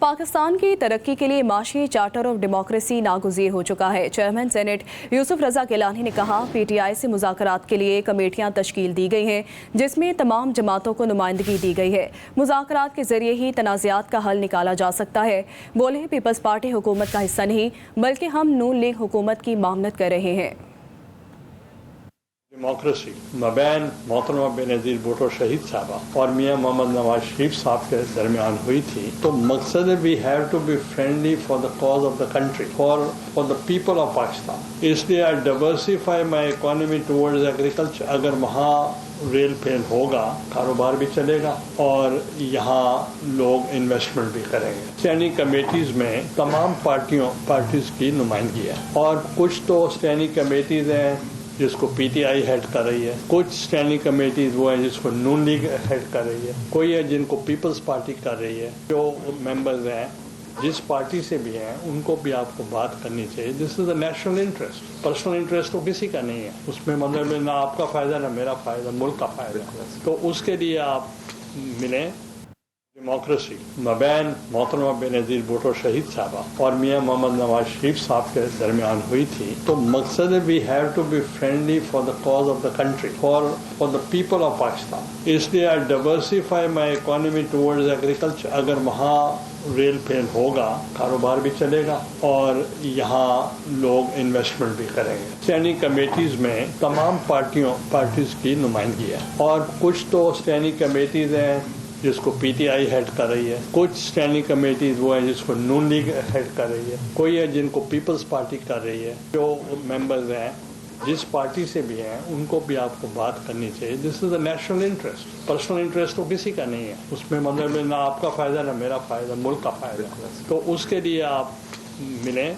پاکستان کی ترقی کے لیے معاشی چارٹر آف ڈیموکریسی ناگزیر ہو چکا ہے۔ چیئرمین سینیٹ یوسف رضا گیلانی نے کہا پی ٹی آئی سے مذاکرات کے لیے کمیٹیاں تشکیل دی گئی ہیں جس میں تمام جماعتوں کو نمائندگی دی گئی ہے۔ مذاکرات کے ذریعے ہی تنازعات کا حل نکالا جا سکتا ہے۔ بولے پیپلز پارٹی حکومت کا حصہ نہیں بلکہ ہم نون لیگ حکومت کی معاونت کر رہے ہیں۔ ڈیموکریسی مابین محترمہ بینظیر بھٹو شہید صاحبہ اور میاں محمد نواز شریف صاحب کے درمیان ہوئی تھی تو مقصد we have to be friendly for the cause of the country for the people of Pakistan, اس لیے I diversify my economy towards agriculture. اگر وہاں ریل فیل ہوگا کاروبار بھی چلے گا اور یہاں لوگ انویسٹمنٹ بھی کریں گے۔ اسٹینڈنگ کمیٹیز میں تمام پارٹیز کی نمائندگی ہے اور کچھ تو اسٹینڈنگ کمیٹیز ہیں جس کو پی ٹی آئی ہیڈ کر رہی ہے، کچھ اسٹینڈنگ کمیٹیز وہ ہیں جس کو نون لیگ ہیڈ کر رہی ہے، کوئی ہے جن کو پیپلز پارٹی کر رہی ہے۔ جو ممبرز ہیں جس پارٹی سے بھی ہیں ان کو بھی آپ کو بات کرنی چاہیے۔ دس از a national interest, personal interest تو کسی کا نہیں ہے، اس میں مطلب نہ آپ کا فائدہ نہ میرا فائدہ، ملک کا فائدہ، تو اس کے لیے آپ ملیں۔ ڈیموکریسی مابین محترمہ بینظیر بھٹو شہید صاحبہ اور میاں محمد نواز شریف صاحب کے درمیان ہوئی تھی تو مقصد we have to be friendly for the cause of the country for the people of Pakistan, اس لیے I diversify my economy towards agriculture. اگر وہاں ریل فیل ہوگا کاروبار بھی چلے گا اور یہاں لوگ انویسٹمنٹ بھی کریں گے۔ اسٹینڈنگ کمیٹیز میں تمام پارٹیز کی نمائندگی ہے اور کچھ تو اسٹینڈنگ کمیٹیز ہیں جس کو پی ٹی آئی ہیڈ کر رہی ہے، کچھ اسٹینڈنگ کمیٹیز وہ ہیں جس کو نون لیگ ہیڈ کر رہی ہے، کوئی ہے جن کو پیپلز پارٹی کر رہی ہے۔ جو ممبرز ہیں جس پارٹی سے بھی ہیں ان کو بھی آپ کو بات کرنی چاہیے۔ دس از a national interest, personal interest تو کسی کا نہیں ہے، اس میں مطلب نہ آپ کا فائدہ نہ میرا فائدہ، ملک کا فائدہ، تو اس کے لیے آپ ملیں۔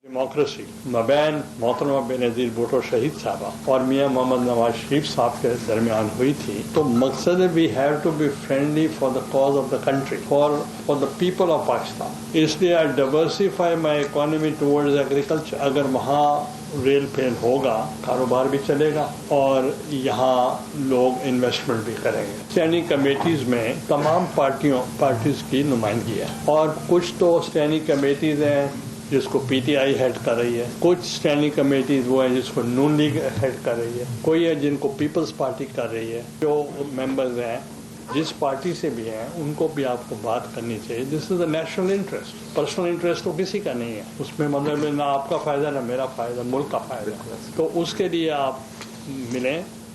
ڈیموکریسی مابین محترمہ بینظیر بھٹو شہید صاحبہ اور میاں محمد نواز شریف صاحب کے درمیان ہوئی تھی تو مقصد we have to be friendly for the cause of the country for the people of Pakistan, اس لیے I diversify my economy towards agriculture. اگر وہاں ریل فیل ہوگا کاروبار بھی چلے گا اور یہاں لوگ انویسٹمنٹ بھی کریں گے۔ اسٹینڈنگ کمیٹیز میں تمام پارٹیز کی نمائندگی ہے اور کچھ تو اسٹینڈنگ کمیٹیز ہیں جس کو پی ٹی آئی ہیڈ کر رہی ہے، کچھ اسٹینڈنگ کمیٹیز وہ ہیں جس کو نون لیگ ہیڈ کر رہی ہے، کوئی ہے جن کو پیپلز پارٹی کر رہی ہے۔ جو ممبرز ہیں جس پارٹی سے بھی ہیں ان کو بھی آپ کو بات کرنی چاہیے۔ دس از a national interest, personal interest تو کسی کا نہیں ہے، اس میں مطلب نہ آپ کا فائدہ نہ میرا فائدہ، ملک کا فائدہ، تو اس کے لیے آپ ملیں۔